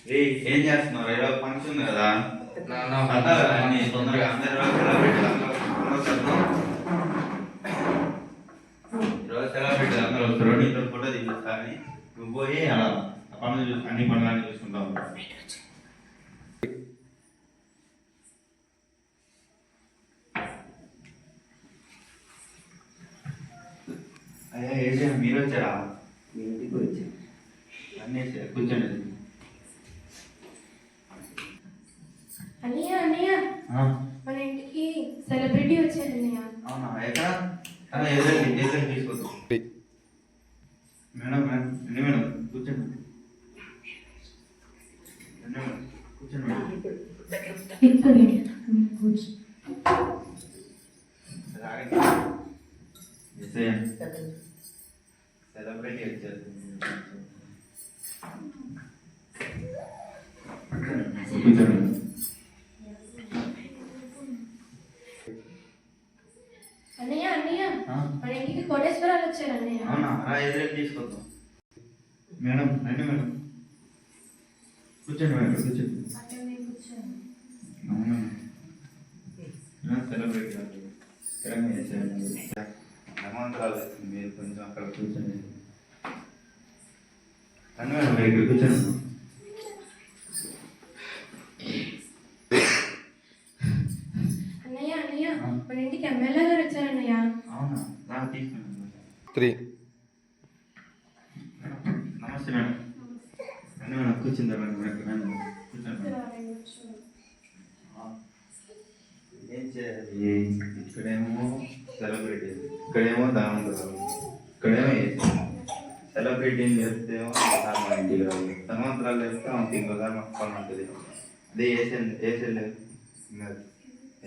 ఏం చేస్తున్నారు? ఈరోజు ఫంక్షన్ ఉంది కదా, అన్ని తొందరగా అందరూ ఈరోజు సెలబ్రిటీ అందరూ వస్తారు. నీతో ఫోటో తీపిస్తా అని నువ్వు పోయి అలా పనులు చూసి అన్ని పనులన్నీ చూసుకుంటావు. అయ్యా ఏసీ మీరు వచ్చారా? మీ ఇంటికి వచ్చా అన్నీ కూర్చోండి. అన్నయ్య అన్నయ్య మన ఇంటికి సెలబ్రిటీ వచ్చారు అన్నయ్య. అవునా? ఎక్కడ? ఎదురు తీసుకోవచ్చు. మేడం మేడం ఎన్ని మేడం కూర్చోండి. కూర్చోండి సెలబ్రిటీ వచ్చారు. కూర్చోండి. అన్నయ్య అన్నయ్య మన ఇంటికి కోటేశ్వరాలు వచ్చారు అన్నయ్య. అవునా? ఎదురు తీసుకొద్దాం. మేడం రండి మేడం కూర్చోండి. మేడం కూర్చోండి. అవునా? సెలబ్రిటీ హనుమంతరాలు మీరు కొంచెం అక్కడ కూర్చోండి. రండి మేడం మీరు ఇక్కడ కూర్చోండి. అన్నయ్య అన్నయ్య మన ఇంటికి ఎమ్మెల్యే గారు వచ్చారు అన్నయ్య. అవునా? నాకు తీసుకున్నాను. నమస్తే మేడం. రండి మేడం కూర్చుందా మేడం? మేడం కూర్చోండి. ఏం చేయాలి? ఇక్కడేమో సెలబ్రిటీ, ఇక్కడేమో ధనవంతరాలు, ఇక్కడేమో ఏసీ. సెలబ్రిటీని చెప్తేమో ధర్మ ఇంటికి రాదు, ధనవంతరాలు చెప్తే ఆమెకి ఇంకో ధర్మ పని ఉంటుంది. అదే ఏసీ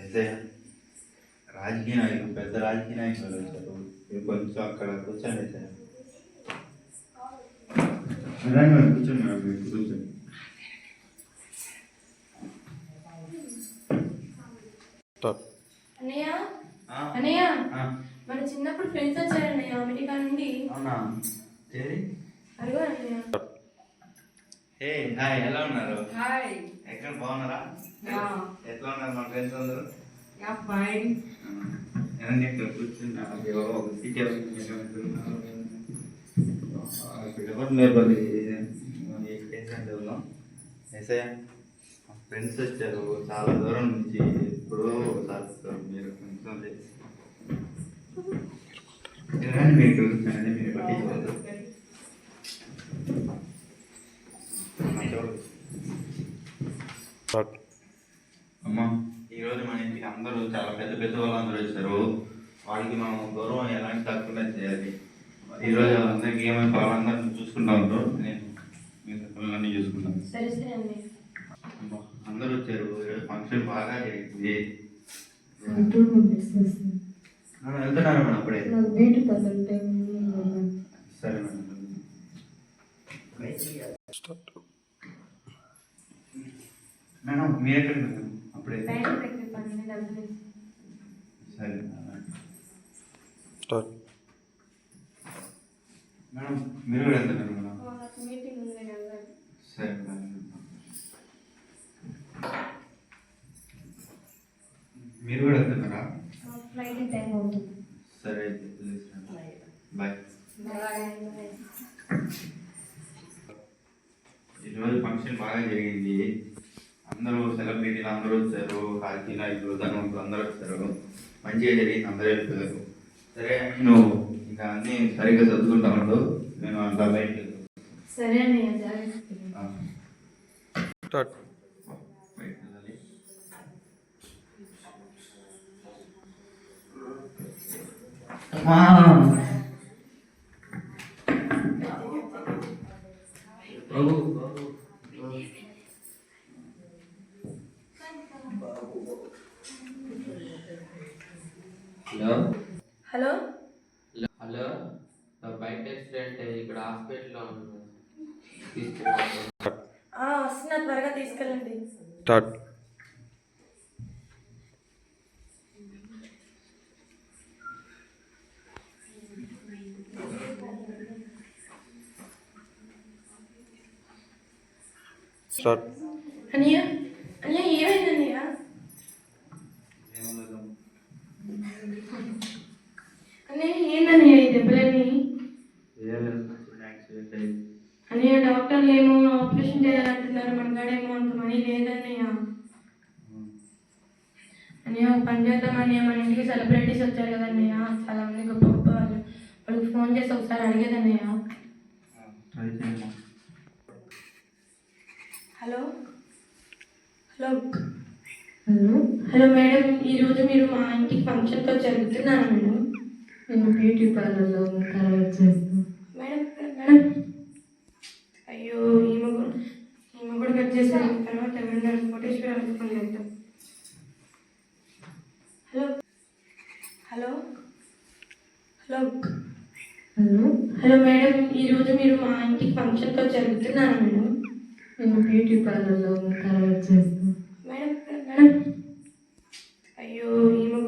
ఏసే రాజకీయ నాయకులు, పెద్ద రాజకీయ నాయకులు వచ్చారు. మీరు కొంచెం అక్కడ కూర్చోండి. రండి మేడం కూర్చోండి. మేడం మీరు కూర్చోండి. అన్నయ్య అన్నయ్య మన చిన్నప్పుడు ఫ్రెండ్స్ వచ్చారు అన్నయ్య అమెరికా నుండి. అవునా? అదిగో అన్నయ్య. హే హాయ్, ఎలా ఉన్నారు? హాయ్. ఎక్కడ బాగున్నారా? ఎట్లా ఉన్నారు మా ఫ్రెండ్స్ అందరూ? ఫైన్. ఏమన్నా ఇక్కడ కూర్చున్నారు? ఒక సీట్ ఎవరు నేర్పది ఎస్ఐ ఫ్రెండ్స్ వచ్చారు చాలా దూరం నుంచి. ఎప్పుడో ఒకసారి వస్తారు. మీరు కొంచెం మీరు కూర్చోండి. మీరు పట్టించుకోవద్దు. అమ్మా ఈరోజు మన ఇంటికి అందరూ చాలా పెద్ద పెద్ద వాళ్ళందరూ వచ్చారు. వాళ్ళకి మనం గౌరవం ఎలాంటి తక్కువ చేయాలి. ఈరోజు అందరికి ఏమైనా వాళ్ళందరూ చూసుకుంటా ఉంటారు. నేను పనులన్నీ చూసుకుంటాను. సరే సరే అన్నయ్య. అందరూ వచ్చారు. ఫంక్షన్ బాగా జరిగింది. వెళ్తున్నారు మేడం అప్పుడే? సరే మేడం. మేడం మీరు ఎక్కడ మేడం అప్పుడే? సరే మేడం మీరు కూడా వెళ్తున్నారు మేడం? సరే మేడం. మీరు కూడా వెళ్తున్నారా? సరే బాయ్. ఈరోజు ఫంక్షన్ బాగా జరిగింది. అందరూ సెలబ్రిటీలు అందరూ వచ్చారు. రాజకీయ నాయకులు, ధనవంతులు అందరూ వచ్చారు. మంచిగా జరిగింది. అందరూ వెళ్ళిపోయారు. సరే నువ్వు ఇంకా అన్నీ సరిగ్గా చదువుకుంటా ఉండు. నేను అంతా బయటకు వెళ్తాను. సరే అన్నయ్య. హలో హలో హలో బయట రెస్టారెంట్ ఇక్కడ హాస్పిటల్లో ఉన్నాను. వస్తున్నా, త్వరగా తీసుకెళ్ళండి. స్టార్ట్. అన్నయ్య అన్నయ్య ఏమైంది అన్నయ్య? అన్నయ్య ఏందన్నయ్య ఈ దెబ్బలని? అన్నయ్య డాక్టర్లు ఏమో ఆపరేషన్ చేయాలంటున్నారు, మన కాడేమో అంత మనీ లేదన్నయ్య. అన్నయ్య ఒక పని చేద్దాం అన్నయ్య, మన ఇంటికి సెలబ్రిటీస్ వచ్చారు కదన్నయ్య, చాలా మంది గొప్ప గొప్ప వాళ్ళు, వాళ్ళకి ఫోన్ చేసి ఒకసారి అడిగేదన్నయ్య. Hello hello hello hello madam, ఈరోజు మీరు మా ఇంటికి ఫంక్షన్కి వచ్చి అడుగుతున్నాను మేడం. నేను బ్యూటీ పార్లర్లో వర్క్ చేస్తాను మేడం. మేడం అయ్యో, ఈమె కూడా కట్ చేశాను. తర్వాత ఎవరున్నారు? కోటేశ్వరానికి ఫోన్ చేద్దాం. Hello hello hello hello hello madam, ఈరోజు మీరు మా ఇంటికి ఫంక్షన్కి వచ్చి అడుగుతున్నాను మేడం. నేను బ్యూటీ పార్లర్లో వర్క్ చేస్తాను మేడం. మేడం అయ్యో, ఈమె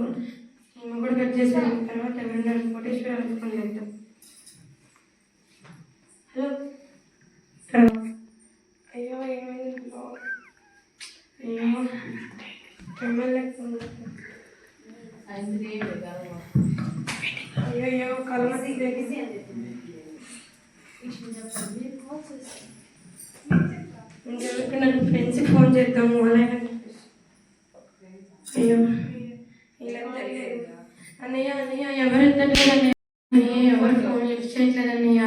కూడా కట్ చేశాను. తర్వాత ఎవరున్నారు? కోటేశ్వరానికి ఫోన్ చేద్దాం. హలో అయ్యో, ఏమైంది? అయ్యో ఎమ్మెల్యే ఫోన్ చేద్దాం. అయ్యో కలమతి నాకు ఫ్రెండ్స్కి ఫోన్ చేద్దాము అలాగే. అయ్యో ఇలా తెలియదు అన్నయ్య. అన్నయ్య ఎవరు ఎత్తట్లేదు అన్నయ్య. అన్నయ్య ఎవరు ఫోన్ లిఫ్ట్ చేయట్లేదు అన్నయ్య.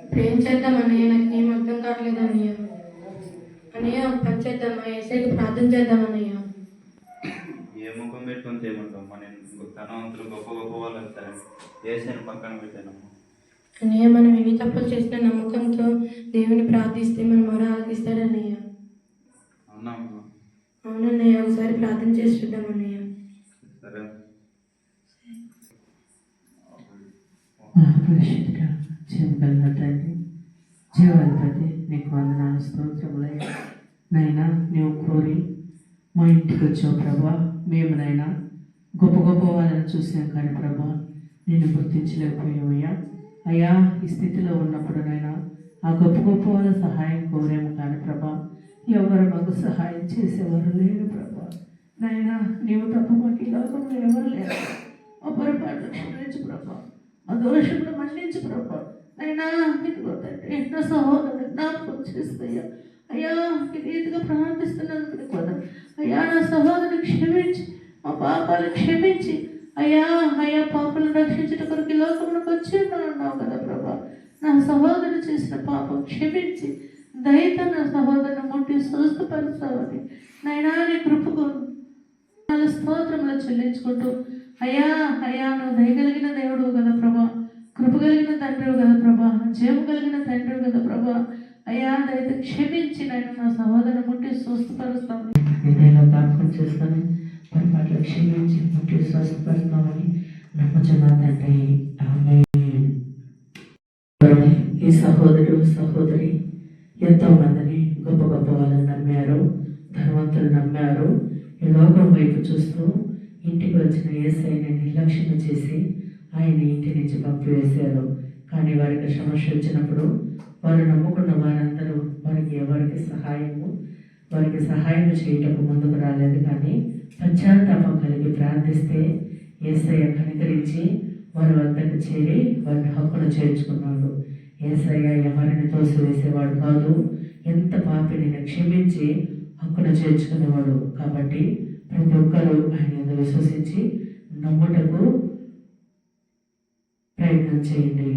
ఇప్పుడు ఏం చేద్దాం అన్నయ్య? నాకు ఏం అర్థం కావట్లేదు అన్నయ్య. అన్నయ్య ఒక పని చేద్దామా, ఏసైకి ప్రార్థన చేద్దాం అన్నయ్య. ఏ ముఖం పెట్టుకొని చేయమంటాం? మన ధనవంతులు గొప్ప గొప్ప వాళ్ళు వస్తారండి, ఏసైని పక్కన పెట్టానమ్మా. అన్నయ్య మనం ఎన్ని తప్పులు చేసిన నమ్మకంతో దేవుని ప్రార్థిస్తే మన మొర ఆలకిస్తాడన్నయ్య. అవునమ్మా. అవునన్నయ్య, ఒకసారి ప్రార్థన చేసి చూద్దాం అన్నయ్య. సరే. మహాపరిశుద్ధుడా, జీవగల తండ్రి, జీవాధిపతి, నీకు వందనాలు, స్తోత్రములయ్యా. నైనా నీవు కోరి మా ఇంటికి వచ్చావు ప్రభా. మేము నైనా గొప్ప గొప్ప వాళ్ళని చూసాం కానీ ప్రభా నేను గుర్తించలేకపోయామయ్యా. అయ్యా, ఈ స్థితిలో ఉన్నప్పుడునైనా ఆ గొప్ప గొప్ప వాళ్ళ సహాయం కోరాము కానీ ప్రభా ఎవరు మాకు సహాయం చేసేవారు లేరు ప్రభా. నైనా నీవు తప్ప మాకు ఈ లోకంలో ఎవరు లేరు. మా పొరపాటు క్షమించు ప్రభా, మా దోషములు మన్నించు ప్రభా. నైనా ఇదిగో తండ్రి, నా సహోదరుడు జ్ఞాపకం చేస్తాయ్యా. అయ్యా, ఈ రీతిగా ప్రార్థిస్తున్నందుకు నీకు వందనాలు. అయ్యా, నా సహోదరుని క్షమించి, మా పాపాలు క్షమించి, అయ్యా అయ్యా పాపలను రక్షించట కొరకు లోకములకు వచ్చి అన్నావు కదా ప్రభా. నా సహోదరుడు చేసిన పాపం క్షమించి దయతో నా సహోదరుని ముట్టి స్వస్థపరుస్తావని నైనా నీ కృపకు స్తోత్రములు చెల్లించుకుంటూ, అయ్యా అయ్యా నువ్వు దయగలిగిన దేవుడు కదా ప్రభా, కృప కలిగిన తండ్రి కదా ప్రభా, జీవం కలిగిన తండ్రి కదా ప్రభా. అయ్యా దయతో క్షమించి నా సహోదరుని ముట్టి స్వస్థపరుస్తామని నేనేలా జ్ఞాపకం చేస్తాను. పొరపాట్లు క్షమించి ముట్టి స్వస్థపరుస్తామని నమ్మచున్నా తండ్రి. ఆమేన్. ఈ సహోదరుడు సహోదరి ఎంతో మందిని గొప్ప గొప్ప వాళ్ళని నమ్మారు, ధనవంతులు నమ్మారు. ఈ లోకం వైపు చూస్తూ ఇంటికి వచ్చిన యేసయ్యని నిర్లక్ష్యం చేసి ఆయన ఇంటి నుంచి పంపివేశారు. కానీ వారికి సమస్య వచ్చినప్పుడు వారు నమ్ముకున్న వారందరూ వారికి సహాయం చేయటకు ముందుకు రాలేదు. కానీ పశ్చాత్తాపం కలిగి ప్రార్థిస్తే యేసయ్య కనికరించి వారి వద్దకు చేరి వారిని హక్కును చేర్చుకున్నాడు. యేసయ్య ఎవరిని తోసివేసేవాడు కాదు, ఎంత పాపిని క్షమించి హక్కును చేర్చుకునేవాడు. కాబట్టి ప్రతి ఒక్కరూ ఆయన యందు విశ్వసించి నమ్ముటకు ప్రయత్నం చేయండి.